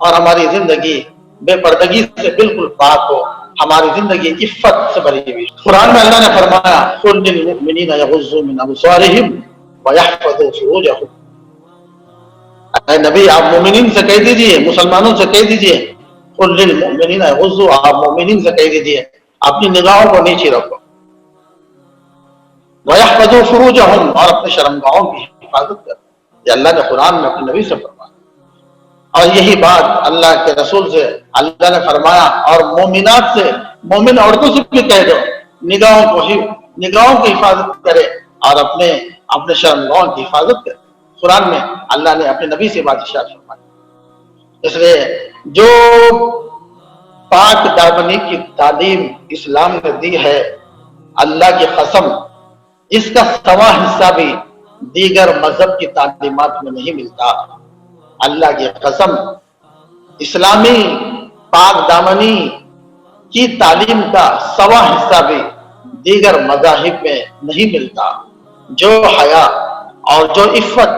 اور ہماری زندگی بے پردگی سے بالکل پاک ہو، ہماری زندگی عفت سے بھری ہوئی۔ قرآن میں اللہ نے فرمایا قل للمؤمنین یغضوا من ابصارہم ویحفظوا فروجہم، اے نبی آپ مومنین سے کہہ دیجئے، مسلمانوں سے کہہ دیجئے، قل للمؤمنین یغضوا، آپ مومنین سے کہہ دیجئے اپنی نگاہوں کو نیچے رکھو، وَيَحْفَظُوا فُرُوجَهُمْ، اور اپنے شرمگاہوں کی حفاظت کرو۔ یہ اللہ نے قرآن میں اپنے نبی سے فرمایا، اور یہی بات اللہ کے رسول سے اللہ نے فرمایا، اور مومنات سے، مومن عورتوں سے بھی کہہ دو نگاہوں کی حفاظت کرے اور اپنے شرمگاہوں کی حفاظت کرے۔ قرآن میں اللہ نے اپنے نبی سے بات ارشاد فرمائی۔ اس لیے جو پاک دامنی کی تعلیم اسلام نے دی ہے، اللہ کی قسم اس کا سوا حصہ بھی دیگر مذہب کی تعلیمات میں نہیں ملتا۔ اللہ کی قسم اسلامی پاک دامنی کی تعلیم کا سوا حصہ بھی دیگر مذاہب میں نہیں ملتا۔ جو حیا اور جو عفت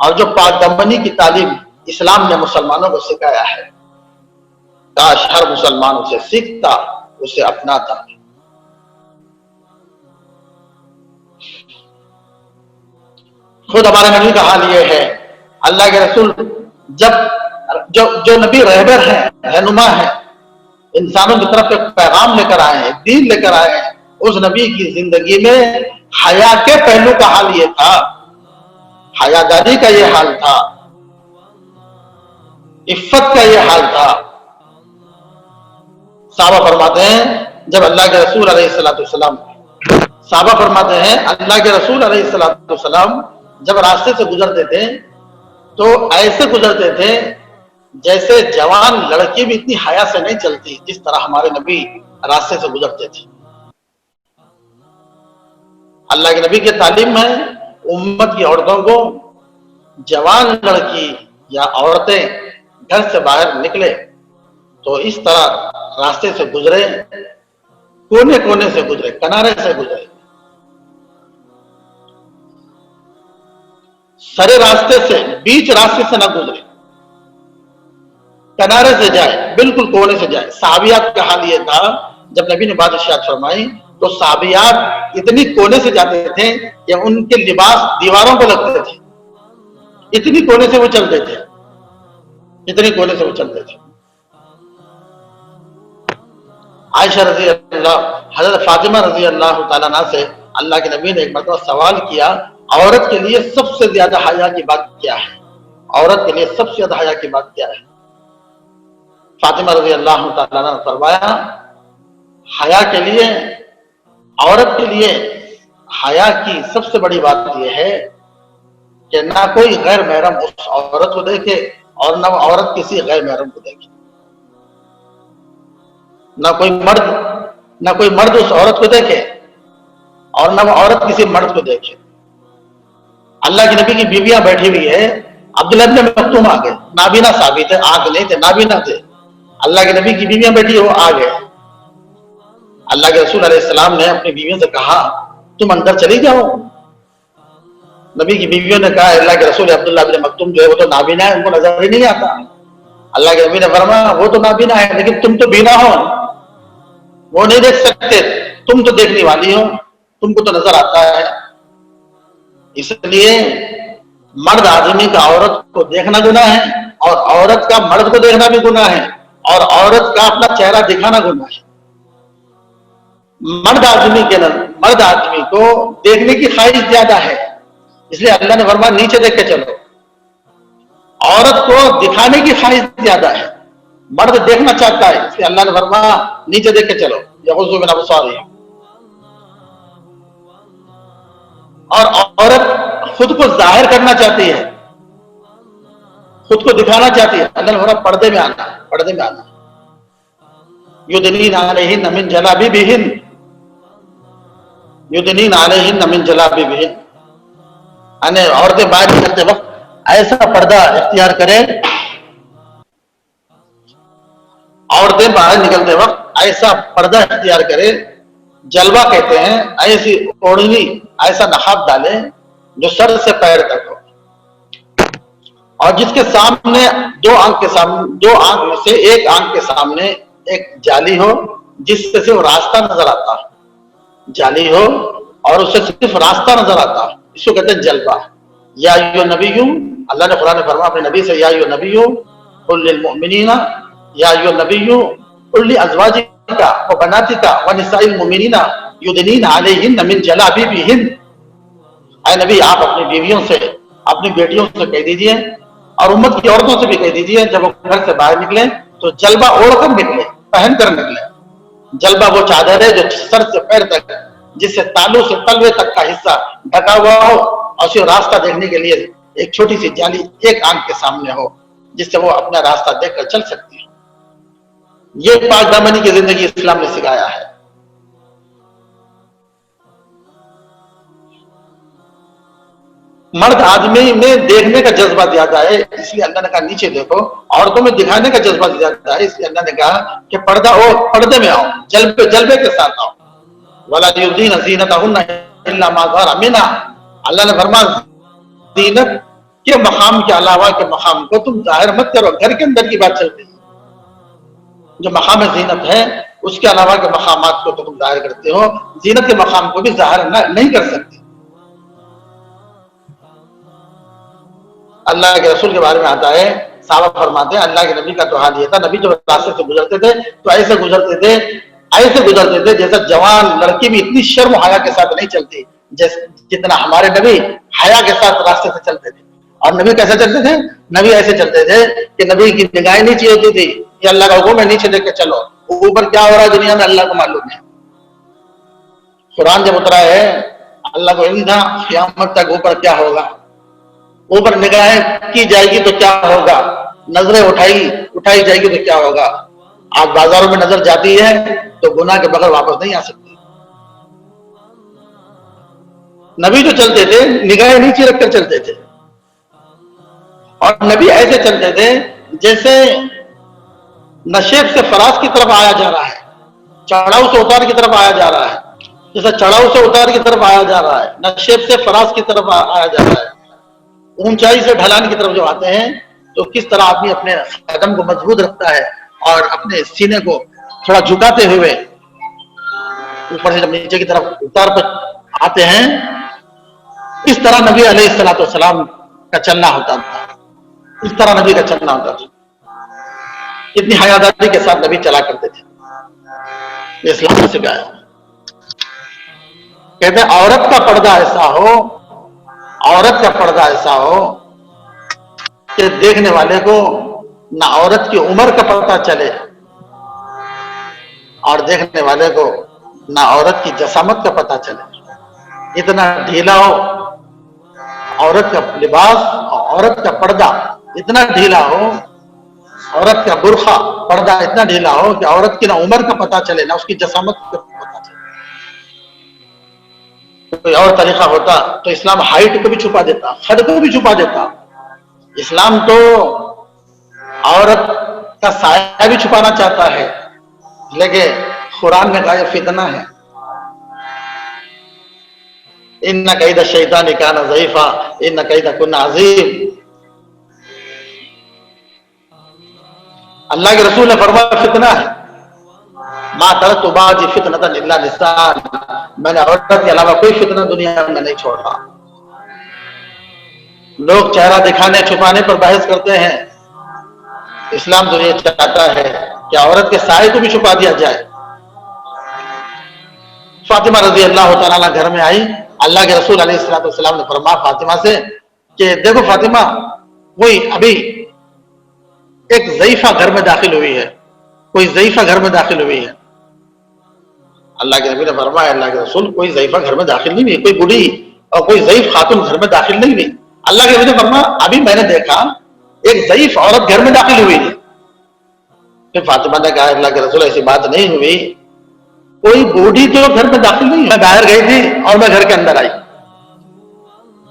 اور جو پاک دامنی کی تعلیم اسلام نے مسلمانوں کو سکھایا ہے، کاش ہر مسلمان اسے سیکھتا، اسے اپناتا۔ خود ہمارے نبی کا حال یہ ہے، اللہ کے رسول جو نبی رہبر ہیں، رہنما ہیں، انسانوں کی طرف ایک پیغام لے کر آئے ہیں، دین لے کر آئے ہیں، اس نبی کی زندگی میں حیا کے پہلو کا حال یہ تھا، حیا داری کا یہ حال تھا، عفت کا یہ حال تھا۔ صحابہ فرماتے ہیں جب اللہ کے رسول علیہ السلام جب راستے سے گزرتے تھے تو ایسے گزرتے تھے جیسے جوان لڑکی بھی اتنی حیا سے نہیں چلتی جس طرح ہمارے نبی راستے سے گزرتے تھے۔ اللہ کے نبی کی تعلیم میں امت کی عورتوں کو، جوان لڑکی یا عورتیں گھر سے باہر نکلے تو اس طرح راستے سے گزرے، کونے کونے سے گزرے، کنارے سے گزرے، سرے راستے سے، بیچ راستے سے نہ گزرے، کنارے سے جائے، بالکل کونے سے جائے۔ صحابیات کا حال یہ تھا، جب نبی نے بات ارشاد فرمائی تو صحابیات اتنی کونے سے جاتے تھے کہ ان کے لباس دیواروں کو لگتے تھے، اتنی کونے سے وہ چلتے تھے، اتنی کونے سے وہ چلتے تھے۔ عائشہ رضی اللہ، حضرت فاطمہ رضی اللہ تعالیٰ عنہ سے اللہ کے نبی نے ایک مرتبہ سوال کیا، عورت کے لیے سب سے زیادہ حیا کی بات کیا ہے؟ عورت کے لیے سب سے زیادہ حیا کی بات کیا ہے؟ فاطمہ رضی اللہ تعالیٰ عنہ نے فرمایا، حیا کے لیے، عورت کے لیے حیا کی سب سے بڑی بات یہ ہے کہ نہ کوئی غیر محرم اس عورت کو دیکھے اور نہ عورت کسی غیر محرم کو دیکھے، نہ کوئی مرد اس عورت کو دیکھے اور نہ وہ عورت کسی مرد کو دیکھے۔ اللہ کے نبی کی بیویاں بیٹھی ہوئی ہے، عبداللہ ابن مکتوم آ گئے، نابینا ثابت ہے، آنکھ نہیں تھے، نابینا تھے، اللہ کے نبی کی بیویاں بیٹھی وہ آ گئے۔ اللہ کے رسول علیہ السلام نے اپنی بیویوں سے کہا تم اندر چلی جاؤ۔ نبی کی بیویوں نے کہا اللہ کے رسول عبداللہ ابن مکتوم جو ہے وہ تو نابینا ہے، ان کو نظر ہی نہیں آتا۔ اللہ کے نبی نے فرمایا وہ تو نابینا ہے لیکن تم تو بینا ہو، وہ نہیں دیکھ سکتے، تم تو دیکھنے والی ہو، تم کو تو نظر آتا ہے۔ اس لیے مرد آدمی کا عورت کو دیکھنا گناہ ہے اور عورت کا مرد کو دیکھنا بھی گناہ ہے اور عورت کا اپنا چہرہ دکھانا گناہ ہے۔ مرد آدمی کو دیکھنے کی خواہش زیادہ ہے، اس لیے اللہ نے فرمایا نیچے دیکھ کے چلو۔ عورت کو دکھانے کی خواہش زیادہ ہے، مرد دیکھنا چاہتا ہے، اس لیے اللہ نے فرمایا نیچے دیکھ کے چلو، یغضوا من ابصارہم۔ اور عورت خود کو ظاہر کرنا چاہتی ہے، خود کو دکھانا چاہتی ہے، اللہ نے فرمایا پردے میں آنا، پردے میں آنا۔ یدنین علیہن من جلابیبہن، یدنین علیہن من جلابیبہن، یعنی عورتیں باہر نکلتے وقت ایسا پردہ اختیار کریں، عورتیں باہر نکلتے وقت ایسا پردہ اختیار کریں، جلوہ کہتے ہیں، ایسی اوڑھنی، ایسا نقاب ڈالیں جو سر سے پیر تک ہو۔ اور جس کے سامنے دو آنکھ میں سے ایک آنکھ کے سامنے ایک جالی ہو جس سے صرف راستہ نظر آتا، جالی ہو اور اس سے صرف راستہ نظر آتا، اس کو کہتے ہیں جلوہ۔ یا ایھا النبی، اللہ نے قرآن میں فرمایا اپنے نبی سے، یا ایھا النبی قل للمؤمنین، یا ایھا النبی قل لازواجک وبناتک ونساء المؤمنین یدنین علیہن من جلابیبہن۔ اے نبی آپ اپنی بیویوں سے، اپنی بیٹیوں سے کہہ دیجئے اور امت کی عورتوں سے بھی کہہ دیجئے جب وہ گھر سے باہر نکلیں تو جلبہ اوڑھ کر نکلے، پہن کر نکلے۔ جلبہ وہ چادر ہے جو سر سے پیر تک، جس سے تالو سے تلوے تک کا حصہ ڈھکا ہوا ہو اور صرف راستہ دیکھنے کے لیے ایک چھوٹی سی جالی ایک آنکھ کے سامنے ہو جس سے وہ اپنا راستہ دیکھ کر چل سکتی ہے۔ یہ پاک دامنی کی زندگی اسلام نے سکھایا ہے۔ مرد آدمی میں دیکھنے کا جذبہ زیادہ ہے، اس لیے اللہ نے کہا نیچے دیکھو، عورتوں میں دکھانے کا جذبہ زیادہ ہے، اس لیے اللہ نے کہا کہ پردے میں آؤ، جلبے کے ساتھ آؤ۔ وَلَا يُبْدِينَ زِينَتَهُنَّ إِلَّا مَا ظَهَرَ مِنْهَا، اللہ نے فرمایا زینت کے مقام کے علاوہ کے مقام کو تم ظاہر مت کرو۔ گھر کے اندر کی بات چلتی ہے، جو مقام زینت ہے اس کے علاوہ کے مقامات کو تم ظاہر کرتے ہو، زینت کے مقام کو بھی ظاہر نہیں کر سکتے۔ اللہ کے رسول کے بارے میں آتا ہے، صحابہ فرماتے ہیں اللہ کے نبی کا تو حال یہ تھا، نبی جو راستے سے گزرتے تھے تو ایسے گزرتے تھے جیسا جوان لڑکی بھی اتنی شرم و حیا کے ساتھ نہیں چلتی جتنا ہمارے نبی حیا کے ساتھ راستے سے چلتے تھے۔ اور نبی کیسے چلتے تھے؟ نبی ایسے چلتے تھے کہ نبی کی نگاہیں نیچے ہوتی تھی، یہ اللہ کا حکم ہے نیچے دیکھ کے چلو، اوپر کیا ہو رہا ہے دنیا میں اللہ کو معلوم ہے۔ قرآن جب اترا ہے اللہ کو علم تھا قیامت تک اوپر کیا ہوگا، اوپر نگاہیں کی جائے گی تو کیا ہوگا، نظریں اٹھائی جائے گی تو کیا ہوگا۔ آج بازاروں میں نظر جاتی ہے تو گناہ کے بغیر واپس نہیں آ سکتی۔ نبی جو چلتے تھے نگاہیں نیچے رکھ کر چلتے تھے، اور نبی ایسے چلتے تھے جیسے نشیب سے فراز کی طرف آیا جا رہا ہے، چڑھاؤ سے اتار کی طرف آیا جا رہا ہے، جیسے چڑھاؤ سے اتار کی طرف آیا جا رہا ہے، نشیب سے فراز کی طرف آیا جا رہا ہے۔ اونچائی سے ڈھلان کی طرف جو آتے ہیں تو کس طرح آدمی اپنے قدم کو مضبوط رکھتا ہے اور اپنے سینے کو تھوڑا جھکاتے ہوئے اوپر سے جب نیچے کی طرف اتار پر آتے ہیں، اس طرح نبی علیہ الصلوۃ والسلام کا چلنا ہوتا تھا، اس طرح نبی کا چلنا ہوتا تھا، اتنی حیاداری کے ساتھ نبی چلا کرتے تھے۔ یہ اسلام نے سکھایا۔ کہتے ہیں عورت کا پردہ ایسا ہو کہ دیکھنے والے کو نہ عورت کی عمر کا پتہ چلے اور دیکھنے والے کو نہ عورت کی جسامت کا پتہ چلے، اتنا ڈھیلا ہو عورت کا لباس، عورت کا پردہ اتنا ڈھیلا ہو، عورت کا برقع پردہ اتنا ڈھیلا ہو کہ عورت کی نہ عمر کا پتہ چلے نہ اس کی جسامت کا پتہ چلے۔ کوئی اور طریقہ ہوتا تو اسلام ہائٹ کو بھی چھپا دیتا، قد کو بھی چھپا دیتا۔ اسلام تو عورت کا سایہ بھی چھپانا چاہتا ہے، لیکن قرآن میں کہا یہ فتنہ ہے۔ ان کید الشیطان کان ضعیفا ان کیدکن عظیم۔ اللہ کے رسول نے فرمایا فتنہ ہے، ما ترکت بعدی فتنۃ الا النساء، میں نے عورت کے علاوہ کوئی فتنہ دنیا میں نہیں چھوڑا۔ لوگ چہرہ دکھانے چھپانے پر بحث کرتے ہیں، اسلام تو یہ چاہتا ہے کہ عورت کے سائے کو بھی چھپا دیا جائے۔ فاطمہ رضی اللہ تعالیٰ عنہ گھر میں آئی، اللہ کے رسول علیہ السلام نے فرمایا فاطمہ سے کہ دیکھو فاطمہ، کوئی ابھی ایک ضعیفہ گھر میں داخل ہوئی ہے، کوئی ضعیفہ گھر میں داخل ہوئی ہے۔ اللہ کے نبی نے فرمایا اللہ کے رسول کوئی ضعیفہ گھر میں داخل نہیں ہوئی، کوئی بوڑھی اور کوئی ضعیف خاتون گھر میں داخل نہیں ہوئی۔ اللہ کے نبی نے فرمایا ابھی میں نے دیکھا ایک ضعیف عورت گھر میں داخل ہوئی ہے۔ پھر فاطمہ نے کہا اللہ کے رسول ایسی بات نہیں ہوئی، کوئی بوڑھی تو گھر میں داخل نہیں، میں باہر گئی تھی اور میں گھر کے اندر آئی۔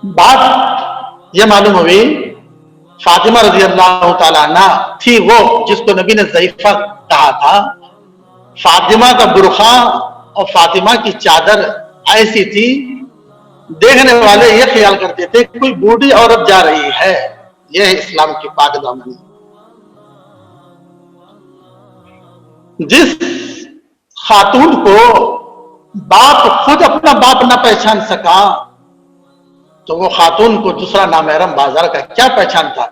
بات یہ معلوم ہوئی فاطمہ رضی اللہ تعالیٰ عنہ تھی وہ جس کو نبی نے ضعیفہ کہا تھا۔ فاطمہ کا برقع اور فاطمہ کی چادر ایسی تھی، دیکھنے والے یہ خیال کرتے تھے کہ کوئی بوڑھی عورت جا رہی ہے، یہ ہے اسلام کی پاک دامنی. جس خاتون کو باپ خود اپنا باپ نہ پہچان سکا تو وہ خاتون کو دوسرا نامحرم بازار کا کیا پہچانتا,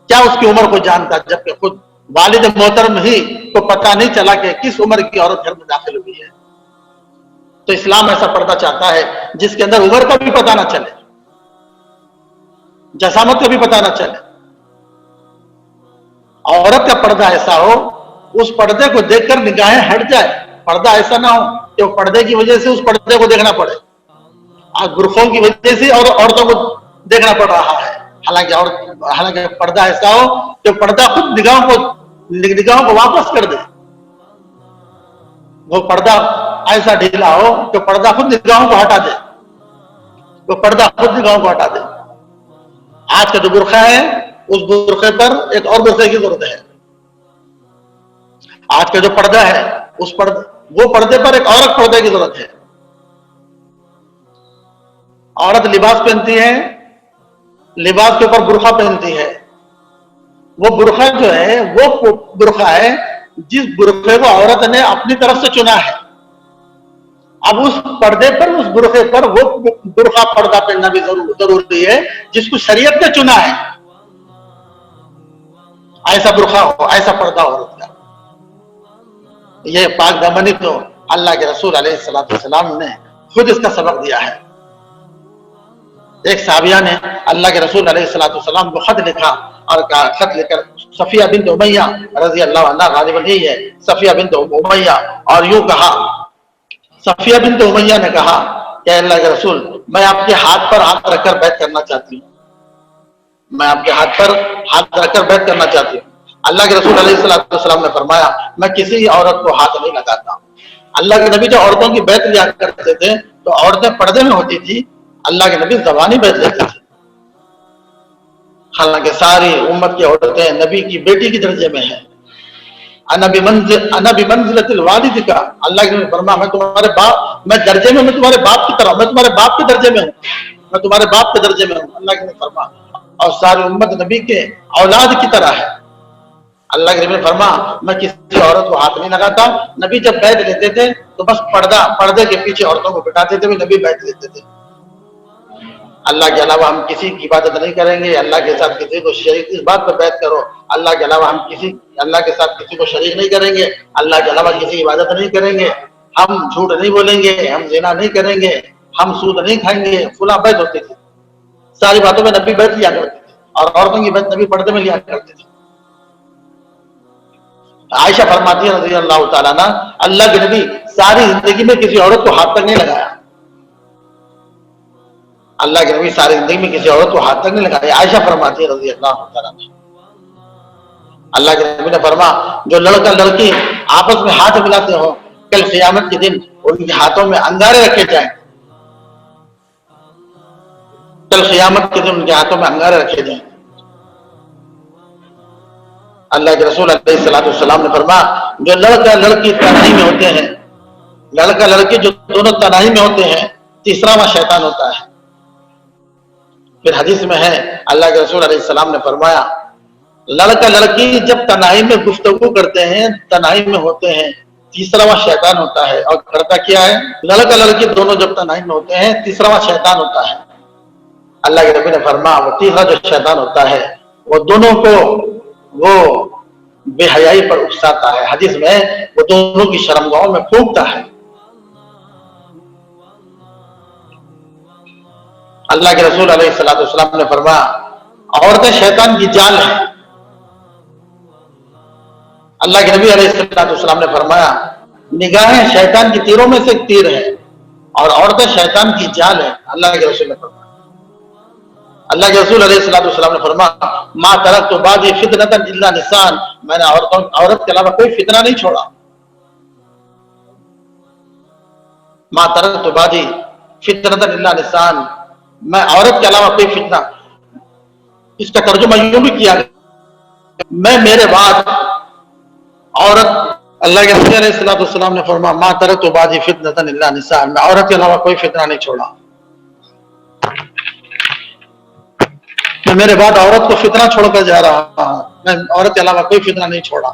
کیا اس کی عمر کو جانتا, جبکہ خود والد محترم ہی کو پتہ نہیں چلا کہ کس عمر کی عورت گھر میں داخل ہوئی ہے. تو اسلام ایسا پردہ چاہتا ہے جس کے اندر عمر کا بھی پتہ نہ چلے, جسامت کا بھی پتہ نہ چلے. عورت کا پردہ ایسا ہو اس پردے کو دیکھ کر نگاہیں ہٹ جائے. پردہ ایسا نہ ہو کہ وہ پردے کی وجہ سے اس پردے کو دیکھنا پڑے. آج برقعوں کی وجہ سے اور عورتوں کو دیکھنا پڑ رہا ہے. حالانکہ پردہ ایسا ہو کہ پردہ خود نگاہوں کو واپس کر دے. وہ پردہ ایسا ڈھیلا ہو کہ پردہ خود نگاہوں کو ہٹا دے. وہ پردہ خود نگاہوں کو ہٹا دے. آج کا جو برقع ہے اس برقعے پر ایک اور برقعے کی ضرورت ہے. آج کا جو پردہ ہے وہ پردے پر ایک اور پردے کی ضرورت ہے. عورت لباس پہنتی ہے, لباس کے اوپر برقع پہنتی ہے. وہ برقع جو ہے وہ برقع ہے جس برقعے کو عورت نے اپنی طرف سے چنا ہے. اب اس پردے پر, اس برقعے پر وہ برقع پردہ پہننا بھی ضروری ہے جس کو شریعت نے چنا ہے. ایسا برقع ہو, ایسا پردہ عورت کا. یہ پاک دامنی تو اللہ کے رسول علیہ السلام نے خود اس کا سبق دیا ہے. ایک صحابیہ نے اللہ کے رسول علیہ السلام کو خط لکھا اور کہا, خط لے کر صفیہ بنت امیہ رضی اللہ عنہ, غالباً یہی ہے صفیہ بنت امیہ, اور یوں کہا, صفیہ بنت امیہ نے کہا کہ اللہ کے رسول میں آپ کے ہاتھ پر ہاتھ رکھ کر بیعت کرنا چاہتی ہوں. میں آپ کے ہاتھ پر ہاتھ رکھ کر بیعت کرنا چاہتی ہوں. اللہ کے رسول علیہ السلام نے فرمایا میں کسی عورت کو ہاتھ نہیں لگاتا. اللہ کے نبی جو عورتوں کی بیعت لیا کرتے تھے تو عورتیں پردے میں ہوتی تھی, اللہ کے نبی زبانی بیعت لیتے تھے. حالانکہ ساری امت کی عورتیں نبی کی بیٹی کی درجے میں ہیں. انا بمنزلۃ الوالد کا, اللہ کے نبی فرمایا میں تمہارے باپ, میں درجے میں تمہارے باپ کی طرح, میں تمہارے باپ کے درجے میں ہوں, میں تمہارے باپ کے درجے میں ہوں. اللہ کے نبی فرمایا, اور ساری امت نبی کے اولاد کی طرح ہے. اللہ کے نبی نے فرمایا میں کسی عورت کو ہاتھ نہیں لگاتا. نبی جب بیعت لیتے تھے تو بس پردے کے پیچھے عورتوں کو بٹھاتے تھے, نبی بیعت لیتے تھے. اللہ کے علاوہ ہم کسی کی عبادت نہیں کریں گے. اللہ کے ساتھ کسی کو شریک, اس بات پر بیعت کرو, اللہ کے علاوہ ہم اللہ کے ساتھ کسی کو شریک نہیں کریں گے. اللہ کے علاوہ کسی کی عبادت نہیں کریں گے. ہم جھوٹ نہیں بولیں گے, ہم زنا نہیں کریں گے, ہم سود نہیں کھائیں گے. فلاں بیعت ہوتی تھی. ساری باتوں میں نبی بیعت لیا کرتے تھے, اور عورتوں کی بیعت نبی پردے میں لیا کرتے تھے. عائشہ فرماتی ہے رضی اللہ تعالیٰ عنہ, اللہ کے نبی ساری زندگی میں کسی عورت کو ہاتھ تک نہیں لگایا. اللہ کے نبی ساری زندگی میں کسی عورت کو ہاتھ تک نہیں لگایا. عائشہ فرماتی ہے رضی اللہ تعالیٰ عنہ, اللہ کے نبی نے فرمایا جو لڑکا لڑکی آپس میں ہاتھ ملاتے ہو کل قیامت کے دن ان کے ہاتھوں میں انگارے رکھے جائیں. کل قیامت کے دن ان کے ہاتھوں میں انگارے رکھے جائیں. اللہ کے رسول علیہ السلام نے فرمایا جو لڑکا لڑکی تنہائی میں ہوتے ہیں, لڑکا لڑکی جو دونوں تنہائی میں ہوتے ہیں, تیسرا وہ شیطان ہوتا ہے. پھر حدیث میں ہے اللہ کے رسول علیہ السلام نے فرمایا لڑکا لڑکی جب تنہائی میں گفتگو کرتے ہیں, تنہائی میں ہوتے ہیں, تیسرا وہ شیطان ہوتا ہے. اور کرتا کیا ہے, لڑکا لڑکی دونوں جب تنہائی میں ہوتے ہیں, تیسرا وہ شیطان ہوتا ہے. اللہ کے نبی نے فرمایا وہ تیسرا جو شیطان ہوتا ہے وہ دونوں کو وہ بے حیائی پر اکساتا ہے. حدیث میں وہ دونوں کی شرمگاہوں میں پھونکتا ہے. اللہ کے رسول علیہ السلام نے فرمایا عورتیں شیطان کی جال ہیں. اللہ کے نبی علیہ السلام نے فرمایا نگاہیں شیطان کی تیروں میں سے ایک تیر ہے اور عورتیں شیطان کی جال ہیں. اللہ کے رسول نے فرمایا, اللہ کے رسول علیہ السلام نے فرمایا ما ترکت بعدی فتنۃ الا نساء, میں نے عورت کے علاوہ کوئی فتنہ نہیں چھوڑا. ما ترکت بعدی فتنۃ الا نساء, میں عورت کے علاوہ کوئی فتنہ, اس کا ترجمہ یوں بھی کیا میں میرے بعد عورت, اللہ کے رسول علیہ السلام نے فرمایا ما ترکت بعدی فتنۃ الا نساء, میں عورت کے علاوہ کوئی فتنہ نہیں چھوڑا. میں میرے بعد عورت کو فتنہ چھوڑ کر جا رہا ہوں، میں عورت کے علاوہ کوئی فتنہ نہیں چھوڑا۔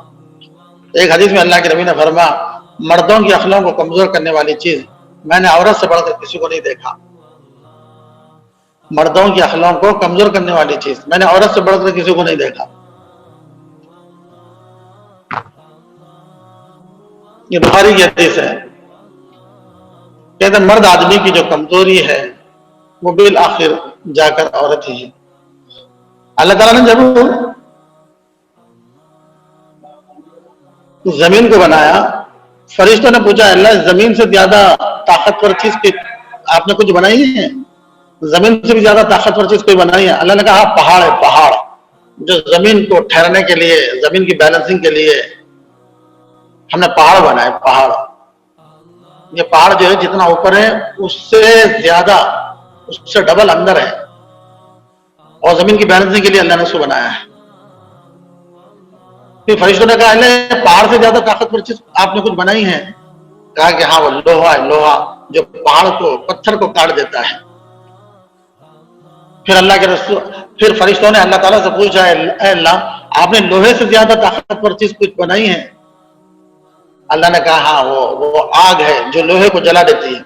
ایک حدیث میں اللہ کے نبی نے فرمایا مردوں کی اخلاق کو کمزور کرنے والی چیز میں نے عورت سے بڑھ کر کسی کو نہیں دیکھا۔ مردوں کی اخلاق کو کمزور کرنے والی چیز میں نے عورت سے بڑھ کر کسی کو نہیں دیکھا۔ یہ بخاری کی حدیث ہے، کہتے ہیں مرد آدمی کی جو کمزوری ہے وہ بالآخر جا کر عورت ہی ہے۔ اللہ تعالیٰ نے جب زمین کو بنایا، فرشتوں نے پوچھا اللہ زمین سے زیادہ طاقتور چیز کی آپ نے کچھ بنائی ہے؟ زمین سے بھی زیادہ طاقتور چیز کوئی بنائی ہے؟ اللہ نے کہا پہاڑ ہے، پہاڑ جو زمین کو ٹھہرنے کے لیے، زمین کی بیلنسنگ کے لیے ہم نے پہاڑ بنائے۔ پہاڑ، یہ پہاڑ جو ہے جتنا اوپر ہے اس سے زیادہ، اس سے ڈبل اندر ہے، اور زمین کی بیلنسنگ کے لیے اللہ نے اس کو بنایا ہے۔ پھر فرشتوں نے کہا اللہ پہاڑ سے زیادہ طاقتور چیز آپ نے کچھ بنائی ہے؟ کہا کہ ہاں وہ لوہا ہے، لوہا جو پہاڑ کو، پتھر کو کاٹ دیتا ہے۔ پھر اللہ کے رسول، پھر فرشتوں نے اللہ تعالیٰ سے پوچھا اے اللہ آپ نے لوہے سے زیادہ طاقتور چیز کچھ بنائی ہے؟ اللہ نے کہا ہاں وہ آگ ہے جو لوہے کو جلا دیتی ہے،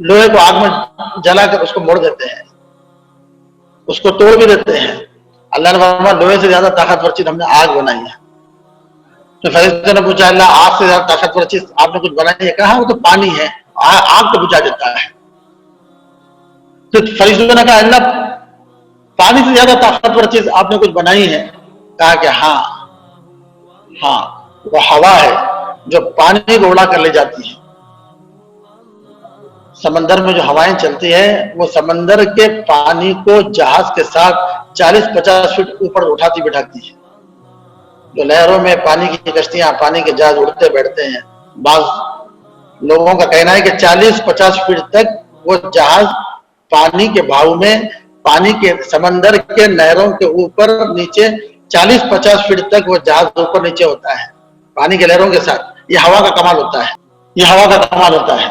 لوہے کو آگ میں جلا کر اس کو موڑ دیتے ہیں، اس کو توڑ بھی دیتے ہیں۔ اللہ نے فرمایا لوہے سے زیادہ طاقتور چیز ہم نے آگ بنائی ہے۔ تو فرشتوں نے پوچھا اللہ آگ سے زیادہ طاقتور چیز آپ نے کچھ بنائی ہے؟ کہا وہ تو پانی ہے، آگ کو بجھا دیتا ہے۔ تو فرشتوں نے کہا اللہ پانی سے زیادہ طاقتور چیز آپ نے کچھ بنائی ہے؟ کہا کہ ہاں وہ ہوا ہے جو پانی کو اڑا کر لے جاتی ہے۔ سمندر میں جو ہوائیں چلتی ہے وہ سمندر کے پانی کو جہاز کے ساتھ 40-50 فٹ اوپر اٹھاتی بٹھاتی ہے۔ جو لہروں میں پانی کی کشتیاں، پانی کے جہاز اڑتے بیٹھتے ہیں، بعض لوگوں کا کہنا ہے کہ 40-50 فٹ تک وہ جہاز پانی کے بہاؤ میں، پانی کے سمندر کے نہروں کے اوپر نیچے 40-50 فٹ تک وہ جہاز اوپر نیچے ہوتا ہے پانی کے لہروں کے ساتھ۔ یہ ہوا کا کمال ہوتا ہے، یہ ہوا کا کمال ہوتا ہے۔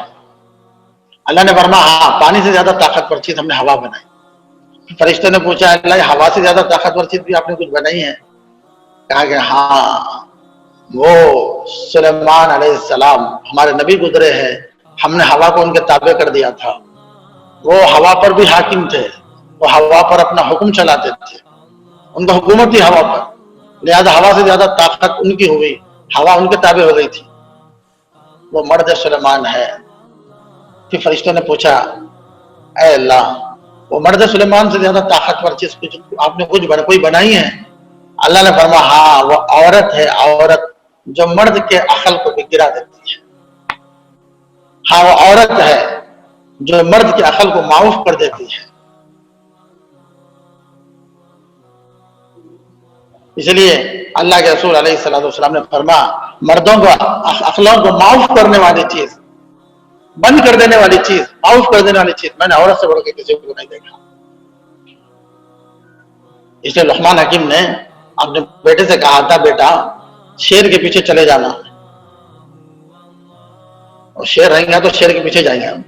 اللہ نے فرمایا ہاں پانی سے زیادہ طاقتور چیز ہم نے ہوا بنائی۔ فرشتوں نے پوچھا اللہ ہوا سے زیادہ طاقتور چیز بھی آپ نے کچھ بنائی ہے؟ کہا کہ ہاں وہ سلیمان علیہ السلام ہمارے نبی گزرے ہیں، ہم نے ہوا کو ان کے تابع کر دیا تھا۔ وہ ہوا پر بھی حاکم تھے، وہ ہوا پر اپنا حکم چلاتے تھے، ان کا حکومت تھی ہوا پر، لہذا ہوا سے زیادہ طاقت ان کی ہوئی، ہوا ان کے تابع ہو گئی تھی۔ وہ مرد سلیمان ہے۔ پھر فرشتوں نے پوچھا اے اللہ وہ مرد سلیمان سے زیادہ طاقتور چیز کچھ آپ نے کوئی بنائی ہے؟ اللہ نے فرمایا ہاں وہ عورت ہے، عورت جو مرد کے عقل کو بھی گرا دیتی ہے۔ ہاں وہ عورت ہے جو مرد کے عقل کو معاف کر دیتی ہے۔ اس لیے اللہ کے رسول علیہ السلام نے فرمایا مردوں کو اخلاق کو معاف کرنے والی چیز، بند کر دینے والی چیز، معاف کر دینے والی چیز میں نے عورت سے بڑھ کے کسی کو نہیں دیکھا۔ اس لیے لقمان حکیم نے اپنے بیٹے سے کہا تھا بیٹا شیر کے پیچھے چلے جانا، اور شیر رہیں گا تو شیر کے پیچھے جائیں گے ہم۔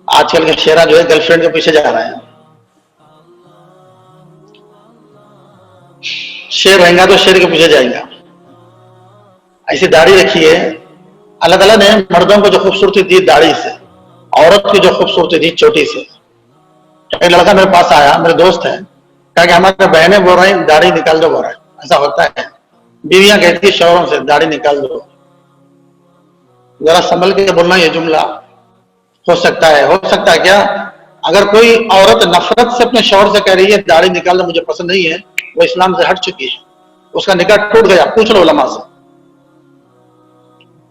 آج کل کے شیرا جو ہے گرل فرینڈ کے پیچھے جا رہے ہیں، شیر رہیں گا تو شیر کے پیچھے جائیں گا۔ ایسی داڑھی رکھی ہے، اللہ تعالیٰ نے مردوں کو جو خوبصورتی دی داڑھی سے، عورت کی جو خوبصورتی دی چوٹی سے۔ ایک لڑکا میرے پاس آیا، میرے دوست ہے، کہا کہ ہمارے بہنیں بول رہے ہیں داڑھی نکال دو، بول رہے ہیں ایسا ہوتا ہے، بیویاں کہتی ہیں شوہروں سے داڑھی نکال دو۔ ذرا سنبھل کے بولنا، یہ جملہ ہو سکتا ہے کیا؟ اگر کوئی عورت نفرت سے اپنے شوہر سے کہہ رہی ہے داڑھی نکال دو مجھے پسند نہیں ہے، وہ اسلام سے ہٹ چکی ہے، اس کا نکاح ٹوٹ گیا۔ پوچھ لو علماء سے،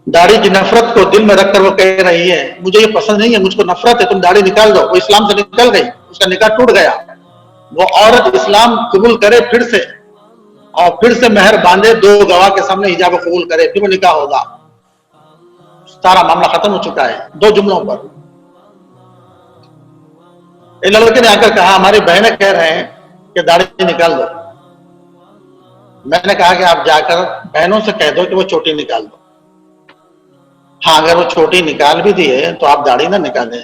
داڑھی کی نفرت کو دل میں رکھ کر وہ کہہ رہی ہے مجھے یہ پسند نہیں ہے، مجھ کو نفرت ہے، تم داڑھی نکال دو، وہ اسلام سے نکل گئی، اس کا نکاح ٹوٹ گیا۔ وہ عورت اسلام قبول کرے پھر سے، اور پھر سے مہر باندھے، 2 گواہ کے سامنے حجاب قبول کرے، پھر وہ نکاح ہوگا۔ سارا معاملہ ختم ہو چکا ہے 2 جملوں پر۔ ایک لڑکے نے آ کر کہا ہماری بہنیں کہہ رہے ہیں کہ داڑھی نکال دو۔ میں نے کہا کہ آپ جا کر بہنوں سے کہہ دو کہ وہ چوٹی نکال دو۔ ہاں اگر وہ چوٹی نکال بھی دیے تو آپ داڑھی نہ نکالیں،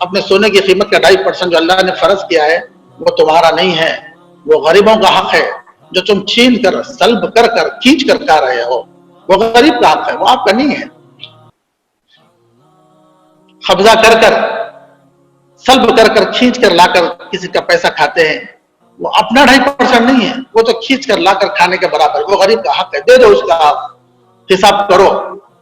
اپنے سونے کی قیمت کا 2.5% جو اللہ نے فرض کیا ہے وہ تمہارا نہیں ہے، وہ غریبوں کا حق ہے جو تم چھین کر سلب کر کر کھینچ کر کھا رہے ہو، وہ غریب کا حق ہے، وہ آپ کا نہیں ہے۔ قبضہ کر کر سلب کر کر کھینچ کر لا کر کسی کا پیسہ کھاتے ہیں، وہ اپنا 2.5% نہیں ہے، وہ تو کھینچ کر لا کر کھانے کے برابر، وہ غریب کا حق ہے، دے دو اس کا حساب کرو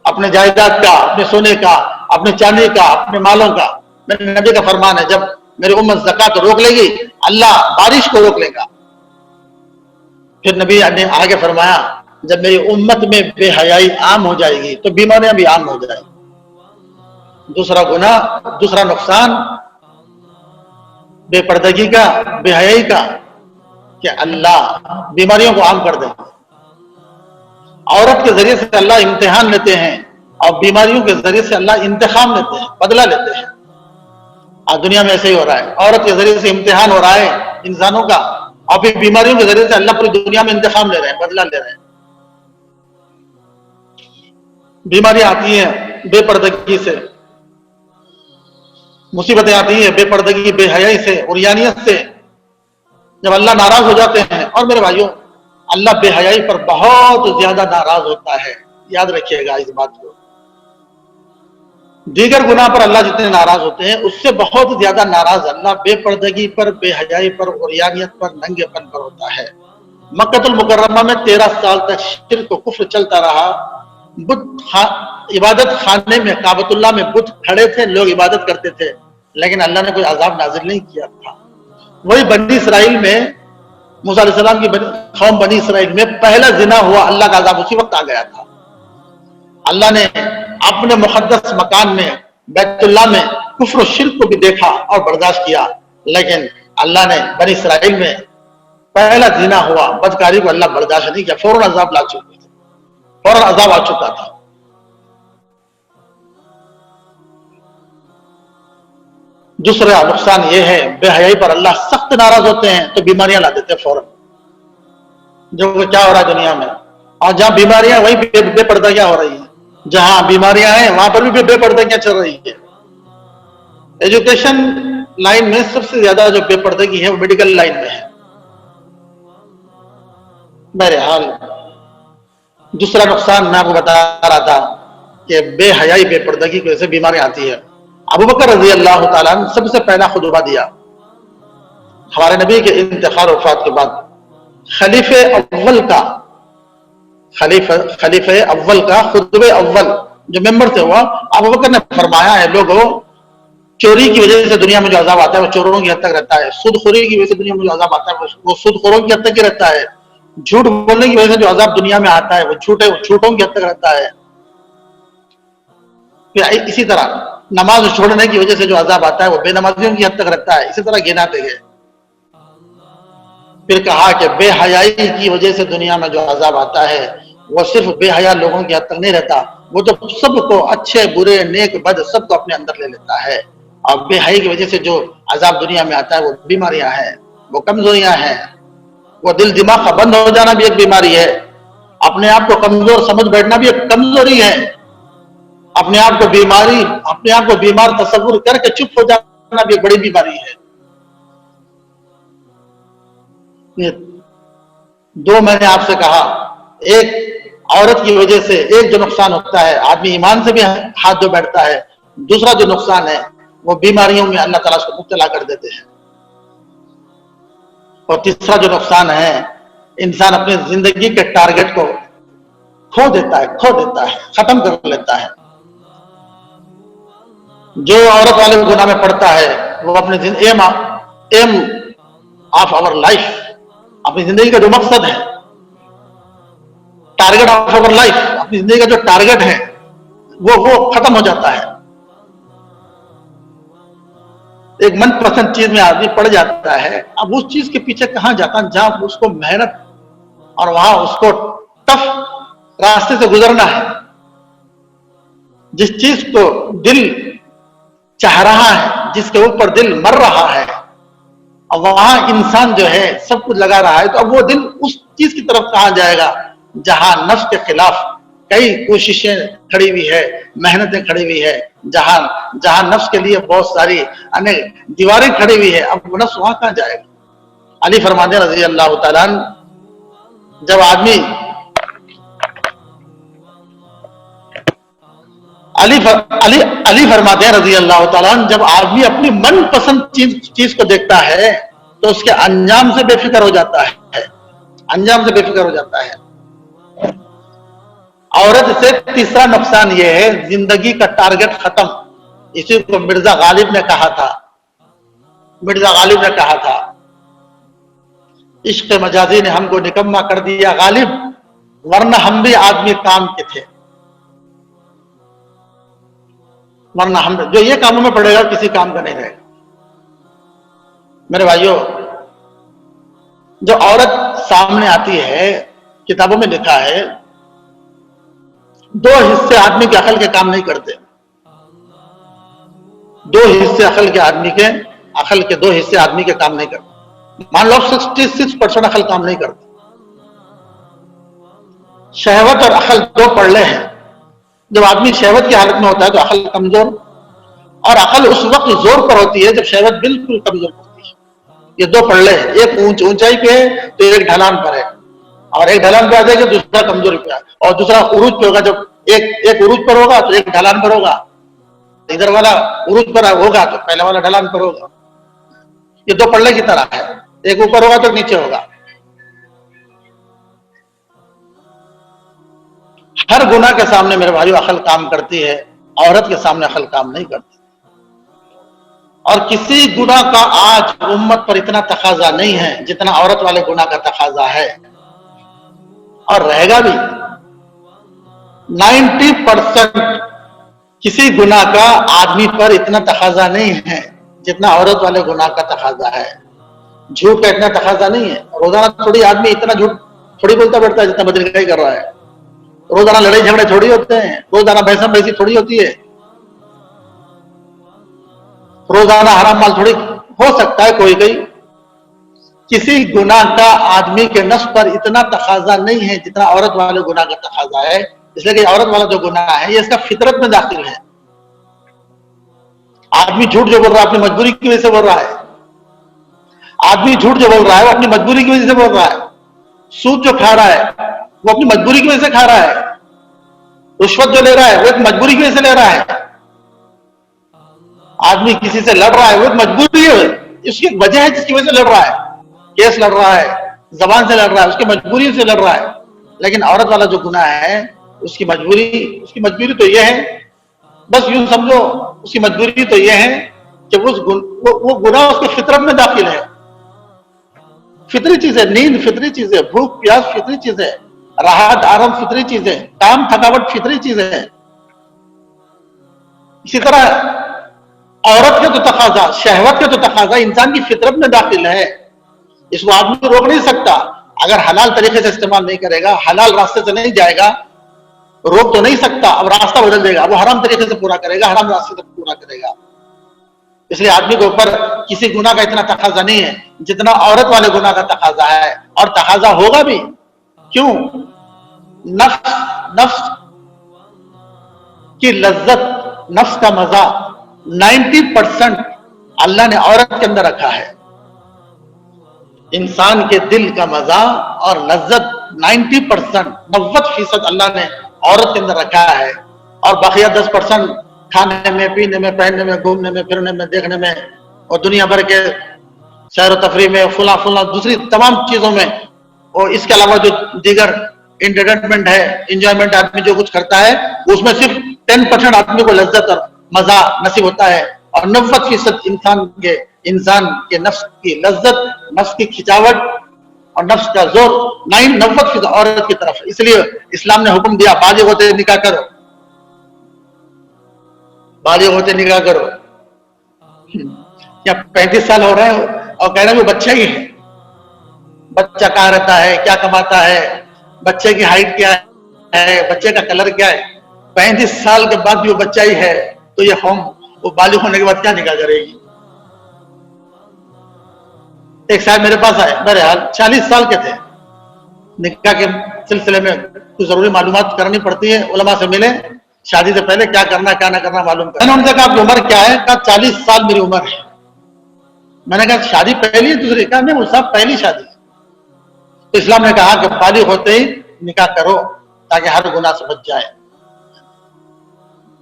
اپنے جائیداد کا، اپنے سونے کا، اپنے چاندی کا، اپنے مالوں کا۔ میرے نبی کا فرمان ہے جب میری امت زکات روک لے گی اللہ بارش کو روک لے گا۔ پھر نبی نے آگے فرمایا جب میری امت میں بے حیائی عام ہو جائے گی تو بیماریاں بھی عام ہو جائیں گی۔ دوسرا گناہ، دوسرا نقصان بے پردگی کا، بے حیائی کا، کہ اللہ بیماریوں کو عام کر دے۔ عورت کے ذریعے سے اللہ امتحان لیتے ہیں اور بیماریوں کے ذریعے سے اللہ انتقام لیتے ہیں، بدلہ لیتے ہیں۔ آج دنیا میں ایسے ہی ہو رہا ہے، عورت کے ذریعے سے امتحان ہو رہا ہے انسانوں کا، اور پھر بیماریوں کے ذریعے سے اللہ پوری دنیا میں انتقام لے رہے ہیں، بدلہ لے رہے ہیں۔ بیماریاں آتی ہیں بے پردگی سے، مصیبتیں آتی ہیں بے پردگی، بے حیائی سے، عریانیت سے، جب اللہ ناراض ہو جاتے ہیں۔ اور میرے بھائیوں، اللہ بے حیائی پر بہت زیادہ ناراض ہوتا ہے، یاد رکھیے گا اس بات کو۔ دیگر گناہ پر اللہ جتنے ناراض ہوتے ہیں اس سے بہت زیادہ ناراض اللہ بے پردگی پر، بے حیائی پر، عریانیت پر، ننگے پن پر ہوتا ہے۔ مکہ المکرمہ میں 13 سال تک شرک و کفر چلتا رہا، عبادت خانے میں، کعبۃ اللہ میں بت کھڑے تھے، لوگ عبادت کرتے تھے، لیکن اللہ نے کوئی عذاب نازل نہیں کیا تھا۔ وہی بنی اسرائیل میں، موسیٰ علیہ السلام کی قوم بنی اسرائیل میں پہلا زنا ہوا، اللہ کا عذاب اسی وقت آ گیا تھا۔ اللہ نے اپنے مقدس مکان میں، بیت اللہ میں کفر و شرک کو بھی دیکھا اور برداشت کیا، لیکن اللہ نے بنی اسرائیل میں پہلا زنا ہوا، بدکاری کو اللہ برداشت نہیں کیا، فوراً عذاب لا چکے تھے، فوراً عذاب آ چکا تھا۔ دوسرا نقصان یہ ہے، بے حیائی پر اللہ سخت ناراض ہوتے ہیں تو بیماریاں لا دیتے ہیں فوراً، جو کہ کیا ہو رہا ہے دنیا میں۔ اور جہاں بیماریاں وہیں بے پردگیاں ہو رہی ہیں، جہاں بیماریاں ہیں وہاں پر بھی بے پردگیاں چل رہی ہیں۔ ایجوکیشن لائن میں سب سے زیادہ جو بے پردگی ہے وہ میڈیکل لائن میں ہے۔ بہرحال دوسرا نقصان میں آپ کو بتا رہا تھا کہ بے حیائی، بے پردگی کی وجہ سے بیماری آتی ہے۔ ابوبکر رضی اللہ تعالیٰ عنہ سب سے پہلا خطبہ دیا ہمارے نبی کے انتقال وفات کے بعد، خلیفہ اول کا خطبہ اول جو ممبر سے ہوا، ابوبکر نے فرمایا ہے لوگوں، چوری کی وجہ سے دنیا میں جو عذاب آتا ہے وہ چوروں کی حد تک رہتا ہے، سود خوری کی وجہ سے دنیا میں جو عذاب آتا ہے وہ سود خوروں کی حد تک ہی رہتا ہے، جھوٹ بولنے کی وجہ سے جو عذاب دنیا میں آتا ہے وہ جھوٹوں کی حد تک رہتا ہے۔ پھر اسی طرح نماز چھوڑنے کی وجہ سے جو عذاب آتا ہے وہ بے نمازیوں کی حد تک رہتا ہے، اسی طرح گناتے گئے۔ پھر کہا کہ بے حیائی کی وجہ سے دنیا میں جو عذاب آتا ہے وہ صرف بے حیا لوگوں کی حد تک نہیں رہتا، وہ تو سب کو، اچھے برے نیک بد سب کو اپنے اندر لے لیتا ہے۔ اور بے حیائی کی وجہ سے جو عذاب دنیا میں آتا ہے وہ بیماریاں ہیں، وہ کمزوریاں ہیں، وہ دل دماغ کا بند ہو جانا بھی ایک بیماری ہے، اپنے آپ کو کمزور سمجھ بیٹھنا بھی ایک کمزوری ہے، اپنے آپ کو بیمار تصور کر کے چپ ہو جانا بھی ایک بڑی بیماری ہے۔ یہ دو میں نے آپ سے کہا، ایک عورت کی وجہ سے ایک جو نقصان ہوتا ہے آدمی ایمان سے بھی ہاتھ دھو بیٹھتا ہے، دوسرا جو نقصان ہے وہ بیماریوں میں اللہ تعالیٰ اس کو مبتلا کر دیتے ہیں، اور تیسرا جو نقصان ہے انسان اپنے زندگی کے ٹارگٹ کو کھو دیتا ہے، ختم کر لیتا ہے۔ جو عورت والے گناہ میں پڑتا ہے وہ اپنے ایم آف آور لائف، اپنی زندگی کا جو مقصد ہے، ٹارگٹ آف آور لائف، اپنی زندگی کا جو ٹارگٹ ہے وہ ختم ہو جاتا ہے۔ ایک من پسند چیز میں آدمی پڑ جاتا ہے، اب اس چیز کے پیچھے کہاں جاتا ہے جہاں اس کو محنت اور وہاں اس کو ٹف راستے سے گزرنا ہے۔ جس چیز کو دل چاہ رہا ہے، جس کے اوپر دل مر رہا ہے، اور وہاں انسان جو ہے سب کچھ لگا رہا ہے، تو اب وہ دل اس چیز کی طرف کہاں جائے گا جہاں نفس کے خلاف کئی کوششیں کھڑی ہوئی ہے، محنتیں کھڑی ہوئی ہے، جہاں نفس کے لیے بہت ساری دیواریں کھڑی ہوئی ہے، اب وہ نفس وہاں کہاں جائے گا؟ علی فرماتے رضی اللہ تعالیٰ عنہ، جب علی فرماتے ہیں رضی اللہ تعالیٰ عنہ، جب آدمی اپنی من پسند چیز کو دیکھتا ہے تو اس کے انجام سے بے فکر ہو جاتا ہے، انجام سے بے فکر ہو جاتا ہے۔ عورت سے تیسرا نقصان یہ ہے، زندگی کا ٹارگٹ ختم۔ اسی کو مرزا غالب نے کہا تھا، عشق مجازی نے ہم کو نکما کر دیا غالب، ورنہ ہم بھی آدمی کام کے تھے، ورنہ ہم جو یہ کاموں میں پڑے گا کسی کام کا نہیں رہے گا۔ میرے بھائیوں، جو عورت سامنے آتی ہے، کتابوں میں لکھا ہے 2 حصے آدمی کے عقل کے کام نہیں کرتے، 2 حصے عقل کے 2 حصے آدمی کے کام نہیں کرتے۔ مان لو 66% عقل کام نہیں کرتی، شہوت اور عقل 2 پڑلے ہیں۔ جب آدمی شہوت کی حالت میں ہوتا ہے تو عقل کمزور، اور عقل اس وقت زور پر ہوتی ہے جب شہوت بالکل کمزور ہوتی ہے۔ یہ 2 پڑلے ہیں، ایک اونچائی پہ ہے تو ایک ڈھلان پر ہے، اور ایک ڈھلان پہ آ جائے گا دوسرا کمزوری پہ، اور دوسرا عروج پہ ہوگا۔ جب ایک عروج پر ہوگا تو ایک ڈھلان پر ہوگا، ادھر والا عروج پر ہوگا تو پہلے والا ڈھلان پر ہوگا۔ یہ 2 پڑلے کی طرح ہے، ایک اوپر ہوگا تو نیچے ہوگا۔ ہر گناہ کے سامنے میرے بھائیو عقل کام کرتی ہے، عورت کے سامنے عقل کام نہیں کرتی۔ اور کسی گناہ کا آج امت پر اتنا تقاضا نہیں ہے جتنا عورت والے گناہ کا تقاضا ہے، اور رہے گا بھی۔ 90% کسی گناہ کا آدمی پر اتنا تقاضا نہیں ہے جتنا عورت والے گناہ کا تقاضا ہے۔ جھوٹ کا اتنا تقاضا نہیں ہے، روزانہ تھوڑی آدمی اتنا جھوٹ تھوڑی بولتا بیٹھتا ہے جتنا بدرگاہی کر رہا ہے۔ روزانہ لڑائی جھگڑے تھوڑی ہوتے ہیں، روزانہ بحث بحثی تھوڑی ہوتی ہے، روزانہ حرام مال تھوڑی ہو سکتا ہے کوئی کسی گناہ کا آدمی کے نفس پر اتنا تقاضا نہیں ہے جتنا عورت والے گناہ کا تقاضا ہے۔ اس لیے کہ عورت والا جو گناہ ہے یہ اس کا فطرت میں داخل ہے۔ آدمی جھوٹ جو بول رہا ہے اپنی مجبوری کی وجہ سے بول رہا ہے، آدمی جھوٹ جو بول رہا ہے وہ اپنی مجبوری کی وجہ سے بول رہا ہے، سود جو کھا رہا ہے وہ اپنی مجبوری کی وجہ سے کھا رہا ہے، رشوت جو لے رہا ہے وہ ایک مجبوری کی وجہ سے لے رہا ہے، آدمی کسی سے لڑ رہا ہے وہ ایک مجبوری ہے، اس کی وجہ ہے جس کی وجہ سے لڑ رہا ہے، کیس لڑ رہا ہے، زبان سے لڑ رہا ہے، اس کی مجبوری سے لڑ رہا ہے۔ لیکن عورت والا جو گناہ ہے اس کی مجبوری تو یہ ہے، بس یوں سمجھو اس کی مجبوری تو یہ ہے کہ وہ گناہ اس کی فطرت میں داخل ہے۔ فطری چیز ہے، نیند فطری چیز ہے، بھوک پیاس فطری چیز ہے، راحت آرام فطری چیز ہے، کام تھکاوٹ فطری چیز ہے۔ اسی طرح عورت کے تو تقاضا، شہوت کے تو تقاضا انسان کی فطرت میں داخل ہے، اس کو آدمی روک نہیں سکتا۔ اگر حلال طریقے سے استعمال نہیں کرے گا، حلال راستے سے نہیں جائے گا، روک تو نہیں سکتا، اب راستہ بدل دے گا، وہ حرام طریقے سے پورا کرے گا، حرام راستے سے پورا کرے گا۔ اس لیے آدمی کے اوپر کسی گناہ کا اتنا تقاضا نہیں ہے جتنا عورت والے گناہ کا تقاضا ہے، اور تقاضا ہوگا بھی۔ کیوں؟ نفس کی لذت، نفس کا مزہ 90% اللہ نے عورت کے اندر رکھا ہے۔ انسان کے دل کا مزہ اور لذت 90% اللہ نے عورت کے اندر رکھا ہے، اور بقیہ 10% کھانے میں، پینے میں، پہننے میں، گھومنے میں، پھرنے میں، دیکھنے میں، اور دنیا بھر کے سیر و تفریح میں، فلاں دوسری تمام چیزوں میں، اور اس کے علاوہ جو دیگر انٹرٹینمنٹ ہے، انجوائمنٹ آدمی جو کچھ کرتا ہے، اس میں صرف 10% آدمی کو لذت اور مزہ نصیب ہوتا ہے، اور 90% انسان کے نفس کی لذت، نفس کی کھچاوٹ اور نفس کا زور 90% عورت کی طرف ہے۔ اس لیے اسلام نے حکم دیا بالغ ہوتے نکاح کرو، بالغ ہوتے نکاح کرو۔ کیا 35 سال ہو رہے ہیں اور کہہ رہے ہیں وہ بچہ ہی ہے؟ بچہ کہاں رہتا ہے، کیا کماتا ہے، بچے کی ہائٹ کیا ہے، بچے کا کلر کیا ہے؟ 35 سال کے بعد بھی وہ بچہ ہی ہے تو یہ قوم وہ بالغ ہونے کے بعد کیا نکاح کرے گی؟ ایک صاحب میرے پاس آئے، بہرحال 40 سال کے تھے، نکاح کے سلسلے میں کچھ ضروری معلومات کرنی پڑتی ہے، علماء سے ملے، شادی سے پہلے کیا کرنا کیا نہ کرنا معلوم کرنا۔ میں نے ان سے کہا آپ کی عمر کیا ہے؟ کہا 40 سال میری عمر ہے۔ میں نے کہا شادی پہلی ہے دوسری؟ کہا نہیں وہ صاحب پہلی شادی۔ تو اسلام نے کہا کہ بالغ ہوتے ہی نکاح کرو تاکہ ہر گناہ سے بچ جائے۔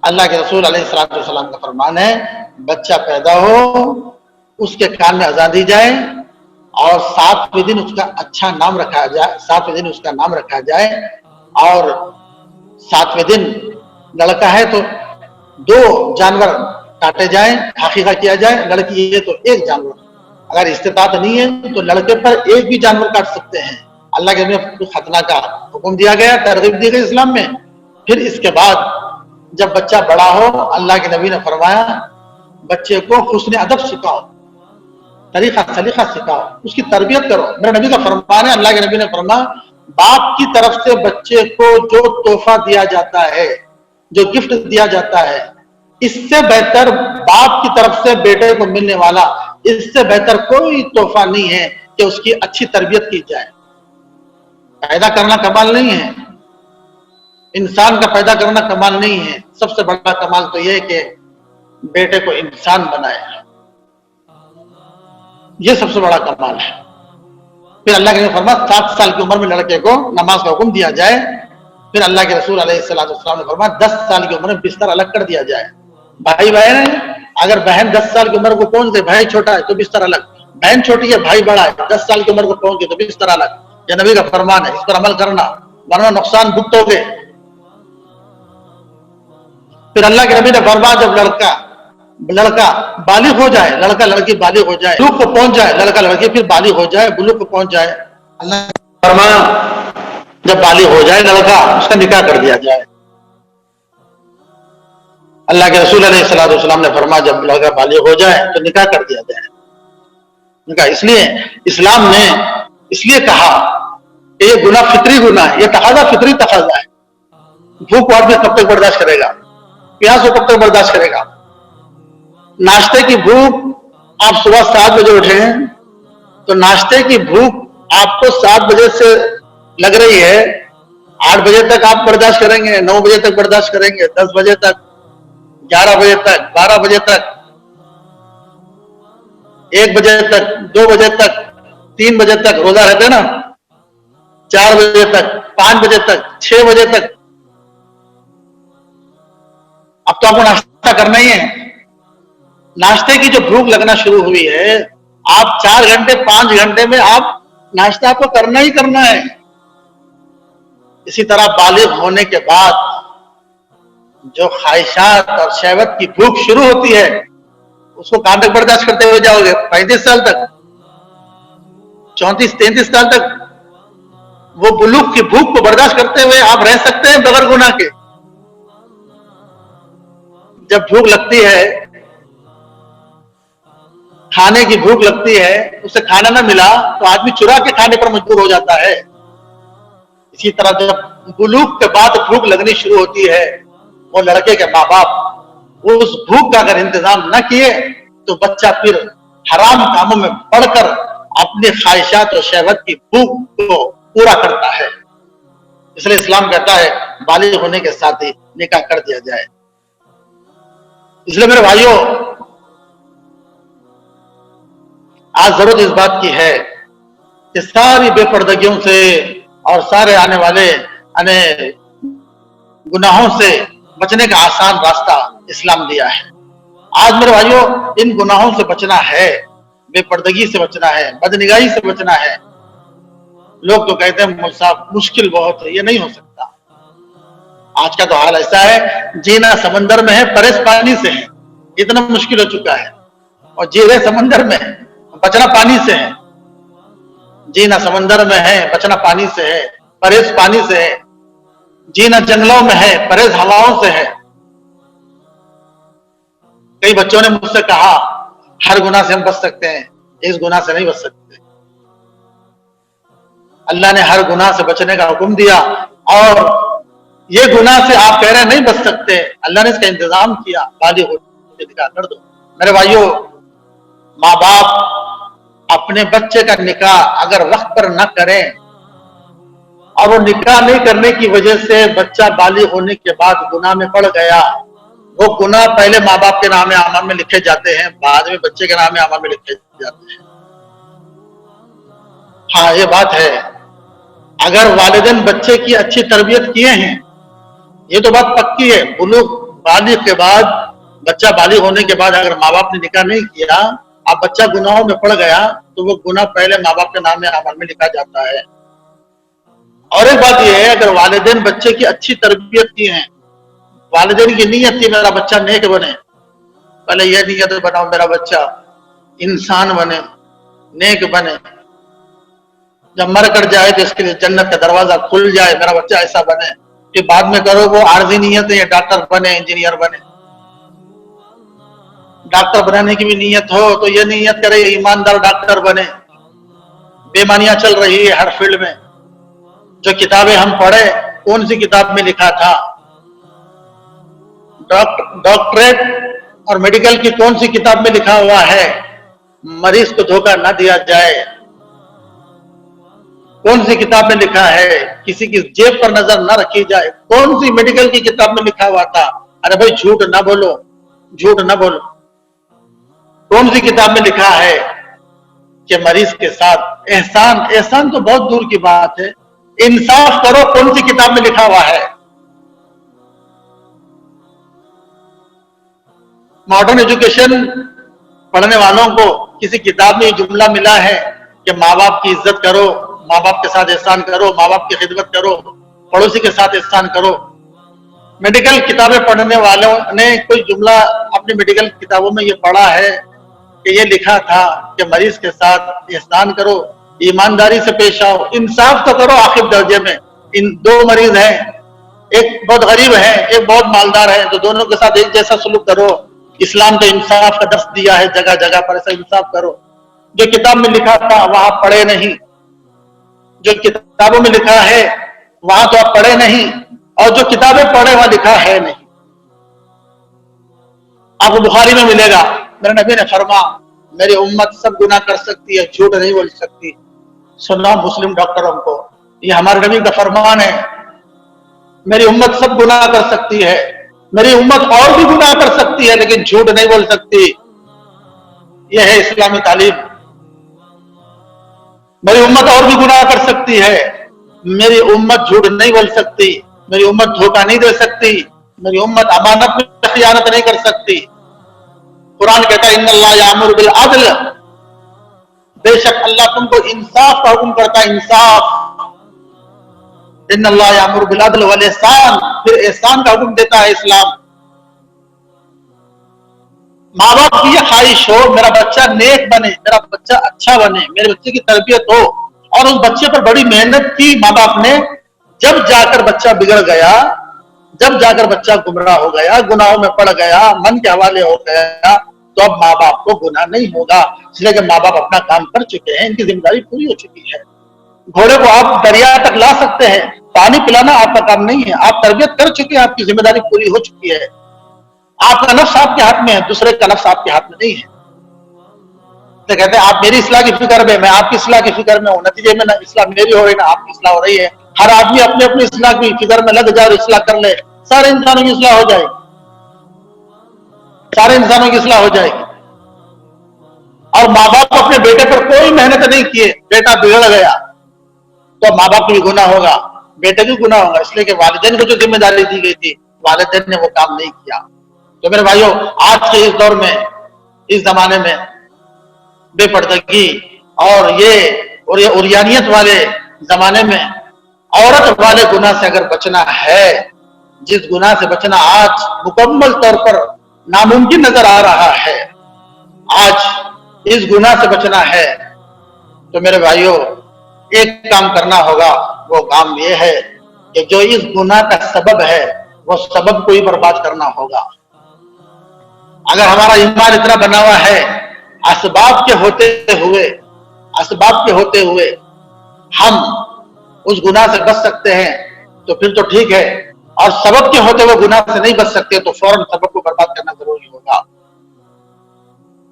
اللہ کے رسول علیہ السلام کا فرمان ہے بچہ پیدا ہو اس کے کان میں اذان دی جائے اور 7ویں دن اس کا اچھا نام رکھا جائے، 7ویں دن اس کا نام رکھا جائے، اور 7ویں دن لڑکا ہے تو 2 جانور کاٹے جائیں، عقیقہ کیا جائے، لڑکی ہے تو 1 جانور، اگر استطاعت نہیں ہے تو لڑکے پر 1 بھی جانور کاٹ سکتے ہیں۔ اللہ کے نبی ختنہ کا حکم دیا گیا، ترغیب دی گئی اسلام میں۔ پھر اس کے بعد جب بچہ بڑا ہو اللہ کے نبی نے فرمایا بچے کو حسن ادب سکھاؤ، طریقہ سلیقہ سکھاؤ، اس کی تربیت کرو۔ میرے نبی کا فرمان ہے، اللہ کے نبی نے فرمایا باپ کی طرف سے بچے کو جو تحفہ دیا جاتا ہے، جو گفٹ دیا جاتا ہے، اس سے بہتر باپ کی طرف سے بیٹے کو ملنے والا اس سے بہتر کوئی تحفہ نہیں ہے کہ اس کی اچھی تربیت کی جائے۔ پیدا کرنا کمال نہیں ہے، انسان کا پیدا کرنا کمال نہیں ہے، سب سے بڑا کمال تو یہ ہے کہ بیٹے کو انسان بنائے، یہ سب سے بڑا کمال ہے۔ پھر اللہ کے نبی فرمایا 7 سال کی عمر میں لڑکے کو نماز کا حکم دیا جائے۔ پھر اللہ کے رسول علیہ السلام نے فرمایا 10 سال کی عمر میں بستر الگ کر دیا جائے۔ بھائی بہن ہے، اگر بہن 10 سال کی عمر کو پہنچ گئی، بھائی چھوٹا ہے تو بستر الگ، بہن چھوٹی ہے بھائی بڑا ہے 10 سال کی عمر کو پہنچ گئی تو بستر الگ، یہ نبی کا فرمان ہے، اس پر عمل کرنا ورنہ نقصان بھگتو گے۔ پھر اللہ کے نبی نے فرمایا جب لڑکا بالغ ہو جائے، لڑکا لڑکی بالغ ہو جائے، بلوغ کو پہنچ جائے، لڑکا لڑکی پھر بالغ ہو جائے، بلوغ کو پہنچ جائے، اللہ نے فرمایا جب بالغ ہو جائے لڑکا اس کا نکاح کر دیا جائے۔ اللہ کے رسول علیہ السلام نے فرمایا جب لڑکا بالغ ہو جائے تو نکاح کر دیا جائے۔ نکاح اس لیے اسلام نے اس لیے کہا کہ یہ گناہ فطری گناہ ہے، یہ تقاضا فطری تقاضا ہے۔ بھوک آدمی کب تک برداشت کرے گا، پیاس کو کب تک برداشت کرے گا؟ ناشتے کی بھوک آپ صبح 7 بجے اٹھے ہیں تو ناشتے کی بھوک آپ کو 7 بجے سے لگ رہی ہے، 8 بجے تک آپ برداشت کریں گے، 9 بجے تک برداشت کریں گے، 10 بجے تک، 11 بجے تک، 12 بجے تک، 1 بجے تک، 2 بجے تک، 3 بجے تک روزہ رہتے نا، 4 بجے تک، 5 بجے تک، 6 بجے تک۔ اب تو آپ کو ناشتہ کرنا ہی ہے۔ ناشتے کی جو بھوک لگنا شروع ہوئی ہے، آپ 4 گھنٹے 5 گھنٹے میں آپ ناشتہ آپ کو کرنا ہی کرنا ہے۔ اسی طرح بالغ ہونے کے بعد جو خواہشات اور شہوت کی بھوک شروع ہوتی ہے اس کو کہاں تک برداشت کرتے ہوئے جاؤ گے؟ 35 سال تک، 34-33 سال تک وہ بلوغ کی بھوک کو برداشت کرتے ہوئے آپ رہ سکتے ہیں بغیر گناہ کے؟ جب بھوک لگتی ہے، کھانے کی بھوک لگتی ہے، اسے کھانا نہ ملا تو آدمی چرا کے کھانے پر مجبور ہو جاتا ہے۔ اسی طرح جب بلوغ کے بعد بھوک لگنی شروع ہوتی ہے، وہ لڑکے کے ماں باپ اس بھوک کا اگر انتظام نہ کیے تو بچہ پھر حرام کاموں میں پڑھ کر اپنی خواہشات اور شہوت کی بھوک کو پورا کرتا ہے۔ اس لیے اسلام کہتا ہے بالغ ہونے کے ساتھ ہی نکاح کر دیا جائے۔ اس لیے میرے بھائیوں آج ضرورت اس بات کی ہے کہ ساری بے پردگیوں سے اور سارے آنے والے گناہوں سے بچنے کا آسان راستہ اسلام دیا ہے۔ آج میرے بھائیوں ان گناہوں سے بچنا ہے، بے پردگی سے بچنا ہے، بدنگاہی سے بچنا ہے۔ لوگ تو کہتے ہیں مولوی صاحب مشکل بہت ہے، یہ نہیں ہو سکتا۔ آج کا تو حال ایسا ہے جینا سمندر میں ہے پرہیز پانی سے ہے، اتنا مشکل ہو چکا ہے، اور جی رہے سمندر میں بچنا پانی سے ہے۔ جینا سمندر میں ہے بچنا پانی سے ہے، پرہیز پانی سے ہے۔ جینا جنگلوں میں ہے پرہیز ہواؤں سے ہے۔ کئی بچوں نے مجھ سے کہا ہر گناہ سے ہم بچ سکتے ہیں، اس گناہ سے نہیں بچ سکتے۔ اللہ نے ہر گناہ سے بچنے کا حکم دیا، اور یہ گناہ سے آپ کہہ رہے ہیں نہیں بچ سکتے، اللہ نے اس کا انتظام کیا، بالغ ہو کے نکاح کر دو۔ میرے بھائیوں ماں باپ اپنے بچے کا نکاح اگر وقت پر نہ کریں اور وہ نکاح نہیں کرنے کی وجہ سے بچہ بالغ ہونے کے بعد گناہ میں پڑ گیا، وہ گناہ پہلے ماں باپ کے نام اعمال میں لکھے جاتے ہیں، بعد میں بچے کے نام اعمال میں لکھے جاتے ہیں۔ ہاں یہ بات ہے، اگر والدین بچے کی اچھی تربیت کیے ہیں، یہ تو بات پکی ہے، بلوغ بالغ کے بعد، بچہ بالغ ہونے کے بعد اگر ماں باپ نے نکاح نہیں کیا، اب بچہ گناہوں میں پڑ گیا تو وہ گناہ پہلے ماں باپ کے نام اعمال میں لکھا جاتا ہے۔ اور ایک بات یہ ہے، اگر والدین بچے کی اچھی تربیت کی ہیں، والدین کی نیت تھی میرا بچہ نیک بنے، پہلے یہ نیت بناؤ میرا بچہ انسان بنے، نیک بنے، جب مر کر جائے تو اس کے لیے جنت کا دروازہ کھل جائے، میرا بچہ ایسا بنے، کہ بعد میں کرو وہ عارضی نیت ہے، ڈاکٹر بنے، انجینئر بنے۔ ڈاکٹر بنانے کی بھی نیت ہو تو یہ نیت کرے ایماندار ڈاکٹر بنے۔ بےمانیاں چل رہی ہے ہر فیلڈ میں، جو کتابیں ہم پڑھے کون سی کتاب میں لکھا تھا؟ ڈاکٹریٹ اور میڈیکل کی کون سی کتاب میں لکھا ہوا ہے مریض کو دھوکہ نہ دیا جائے؟ کون سی کتاب میں لکھا ہے کسی کی جیب پر نظر نہ رکھی جائے؟ کون سی میڈیکل کی کتاب میں لکھا ہوا تھا ارے بھائی جھوٹ نہ بولو، جھوٹ نہ بولو؟ کون سی کتاب میں لکھا ہے کہ مریض کے ساتھ احسان؟ احسان تو بہت دور کی بات ہے، انصاف کرو، کون سی کتاب میں لکھا ہوا ہے؟ ماڈرن ایجوکیشن پڑھنے والوں کو کسی کتاب میں یہ جملہ ملا ہے کہ ماں باپ کی عزت کرو، ماں باپ کے ساتھ احسان کرو، ماں باپ کی خدمت کرو، پڑوسی کے ساتھ احسان کرو؟ میڈیکل کتابیں پڑھنے والوں نے کوئی جملہ اپنی میڈیکل کتابوں میں یہ پڑھا ہے کہ یہ لکھا تھا کہ مریض کے ساتھ احسان کرو، ایمانداری سے پیش آؤ، انصاف تو کرو؟ آخر درجے میں ان دو مریض ہیں، ایک بہت غریب ہے ایک بہت مالدار ہے، تو دونوں کے ساتھ ایک جیسا سلوک کرو۔ اسلام تو انصاف کا درس دیا ہے، جگہ جگہ پر ایسا انصاف کرو۔ جو کتاب میں لکھا تھا وہاں پڑھے نہیں، جو کتابوں میں لکھا ہے وہاں تو آپ پڑھے نہیں، اور جو کتابیں پڑھے وہاں لکھا ہے نہیں۔ آپ کو بخاری میں ملے گا، میرے نبی نے فرما میری امت سب گناہ کر سکتی ہے، جھوٹ نہیں بول سکتی۔ سنا مسلم ڈاکٹروں کو، یہ ہمارے نبی کا فرمان ہے، میری امت سب گناہ کر سکتی ہے، میری امت اور بھی گناہ کر سکتی ہے لیکن جھوٹ نہیں بول سکتی۔ یہ ہے اسلامی تعلیم۔ میری امت اور بھی گناہ کر سکتی ہے، میری امت جھوٹ نہیں بول سکتی، میری امت دھوکہ نہیں دے سکتی، میری امت امانت میں خیانت نہیں کر سکتی۔ قرآن کہتا ہے ان اللہ یامر بالعدل، بے شک اللہ تم کو انصاف کا حکم کرتا ہے، انصاف۔ ان اللہ یامر بالعدل والاحسان، پھر احسان کا حکم دیتا ہے اسلام۔ ماں باپ کی یہ خواہش ہو میرا بچہ نیک بنے، میرا بچہ اچھا بنے، میرے بچے کی تربیت ہو، اور اس بچے پر بڑی محنت کی ماں باپ نے، جب جا کر بچہ بگڑ گیا، جب جا کر بچہ گمراہ ہو گیا، گناہوں میں پڑ گیا، من کے حوالے ہو گیا، تو اب ماں باپ کو گناہ نہیں ہوگا، اس لیے کہ ماں باپ اپنا کام کر چکے ہیں، ان کی ذمہ داری پوری ہو چکی ہے۔ گھوڑے کو آپ دریا تک لا سکتے ہیں، پانی پلانا آپ کا کام نہیں ہے، آپ تربیت کر چکے ہیں، آپ کی ذمہ داری پوری ہو چکی ہے۔ آپ کا نفس آپ کے ہاتھ میں ہے، دوسرے کا نفس آپ کے ہاتھ میں نہیں ہے۔ تو کہتے ہیں آپ میری اصلاح کی فکر میں، میں آپ کی اصلاح کی فکر میں ہوں، نتیجے میں نہ اصلاح میری ہو رہی نہ آپ کی اصلاح ہو رہی ہے۔ ہر آدمی اپنے اپنی اصلاح کی فکر میں لگ جائے اور اصلاح کر لے، سارے انسانوں کی اصلاح ہو جائے گی، سارے انسانوں کی اصلاح ہو جائے گی۔ اور ماں باپ اپنے بیٹے پر کوئی محنت نہیں کیے، بیٹا بگڑ گیا تو ماں باپ کو بھی گناہ ہوگا، بیٹے بھی گناہ ہوگا، اس لیے کہ والدین کو جو ذمہ داری دی گئی تھی والدین نے وہ کام نہیں کیا۔ تو میرے بھائیوں، آج کے اس دور میں، اس زمانے میں بے پردگی اور یہ عریانیت والے زمانے میں عورت والے گناہ سے اگر بچنا ہے، جس گناہ سے بچنا آج مکمل طور پر ناممکن نظر آ رہا ہے، آج اس گناہ سے بچنا ہے، تو میرے بھائیوں ایک کام کرنا ہوگا، وہ کام یہ ہے کہ جو اس گناہ کا سبب ہے وہ سبب کو ہی برباد کرنا ہوگا۔ اگر ہمارا ایمان اتنا بنا ہوا ہے، اسباب کے ہوتے ہوئے ہم اس گناہ سے بچ سکتے ہیں تو پھر تو ٹھیک ہے، اور سبب کے ہوتے ہوئے گناہ سے نہیں بچ سکتے تو فوراً سبب کو برباد کرنا ضروری ہوگا۔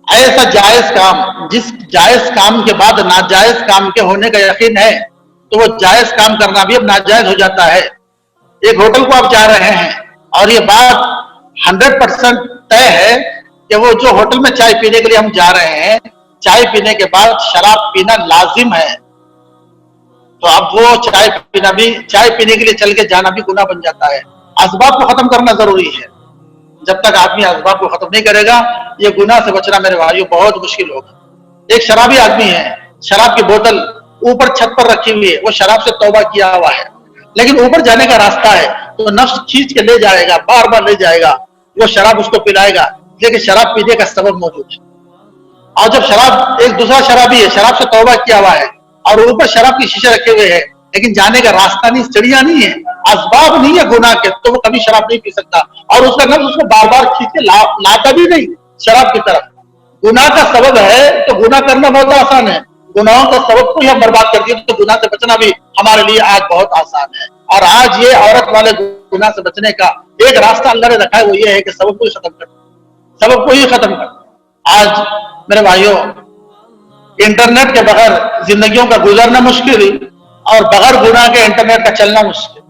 ایسا جائز کام، جس جائز کام کے بعد ناجائز کام کے ہونے کا یقین ہے تو وہ جائز کام کرنا بھی اب ناجائز ہو جاتا ہے۔ ایک ہوٹل کو آپ جا رہے ہیں اور یہ بات 100% طے ہے کہ وہ جو ہوٹل میں چائے پینے کے لیے ہم جا رہے ہیں، چائے پینے کے بعد شراب پینا لازم ہے، تو اب وہ چائے پینے کے لیے چل کے جانا بھی گناہ بن جاتا ہے۔ اسباب کو ختم کرنا ضروری ہے۔ جب تک آدمی اسباب کو ختم نہیں کرے گا، یہ گناہ سے بچنا میرے بھائیوں بہت مشکل ہوگا۔ ایک شرابی آدمی ہے، شراب کی بوتل اوپر چھت پر رکھی ہوئی ہے، وہ شراب سے توبہ کیا ہوا ہے، لیکن اوپر جانے کا راستہ ہے تو نفس کھینچ کے لے جائے گا، بار بار لے جائے گا، وہ شراب اس کو پلائے گا، لیکن شراب پینے کا سبب موجود ہے۔ اور جب شراب، ایک دوسرا شرابی ہے، شراب سے توبہ کیا ہوا ہے اور اوپر شراب کی شیشے رکھے ہوئے ہیں، لیکن جانے کا راستہ نہیں، سڑیاں نہیں ہے، اسباب نہیں ہے گناہ کے، تو وہ کبھی شراب نہیں پی سکتا، اور اس کا نفس اس کو بار بار کھینچ کے لاتا بھی نہیں شراب کی طرف۔ گناہ کا سبب ہے تو گناہ کرنا بہت آسان ہے، گناہوں کا سبب کو ہی ہم برباد کر دیا تو گناہ سے بچنا بھی ہمارے لیے آج بہت آسان ہے۔ اور آج یہ عورت والے گناہ سے بچنے کا ایک راستہ اللہ نے رکھا ہے، وہ یہ ہے کہ سبب کو ہی ختم کر، سبب کو ہی ختم کر۔ آج میرے بھائیوں، انٹرنیٹ کے بغیر زندگیوں کا گزرنا مشکل اور بغیر گناہ کے انٹرنیٹ کا چلنا مشکل۔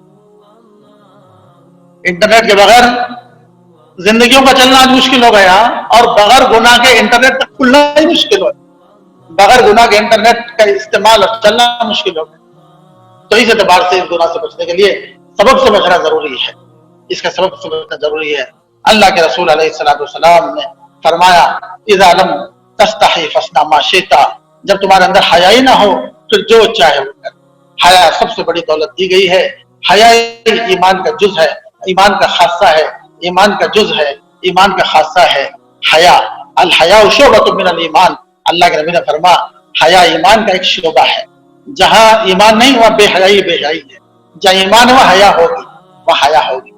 انٹرنیٹ کے بغیر زندگیوں کا چلنا آج مشکل ہو گیا اور بغیر گناہ کے انٹرنیٹ کا کھلنا ہی مشکل ہو گیا، بغیر گناہ کے انٹرنیٹ کا استعمال اور چلنا مشکل ہو گیا۔ تو اس اعتبار سے اس گناہ سے بچنے کے لیے سبب سے بچنا ضروری ہے، اس کا سبب سے بچنا ضروری ہے۔ اللہ کے رسول علیہ السلام نے فرمایا، اذا لم تستحی فاصنع ما شئت، جب تمہارے اندر حیائی نہ ہو پھر جو چاہے وہ کر۔ حیا سب سے بڑی دولت دی گئی ہے۔ حیا ایمان کا جز ہے، ایمان کا خاصہ ہے، ایمان کا جز ہے، ایمان کا خاصہ ہے۔ حیا، الحیاء شعبۃ من الایمان، اللہ کے نبی نے فرمایا حیا ایمان کا ایک شعبہ ہے۔ جہاں ایمان نہیں وہاں بے حیائی ہے، جہاں ایمان ہے وہاں حیا ہوگی، وہاں حیا ہوگی۔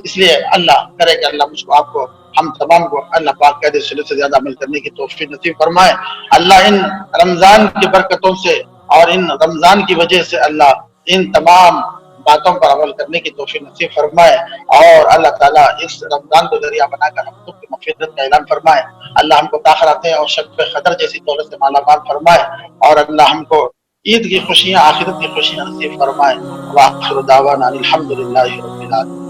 اس لیے اللہ کرے کہ اللہ مجھ کو، آپ کو، ہم تمام کو اللہ پاک کے رسول سے زیادہ عمل کرنے کی توفیق نصیب فرمائے۔ اللہ ان رمضان کی برکتوں سے اور ان رمضان کی وجہ سے اللہ ان تمام باتوں پر عمل کرنے کی توفیق نصیب فرمائے، اور اللہ تعالیٰ اس رمضان کو ذریعہ بنا کر ہم سب کی مغفرت کا اعلان فرمائے۔ اللہ ہم کو آخرتیں اور شب قدر جیسی دولت سے مالا مال فرمائے، اور اللہ ہم کو عید کی خوشیاں، آخرت کی خوشیاں نصیب فرمائے۔ وآخر دعوانا الحمدللہ رب العالمین۔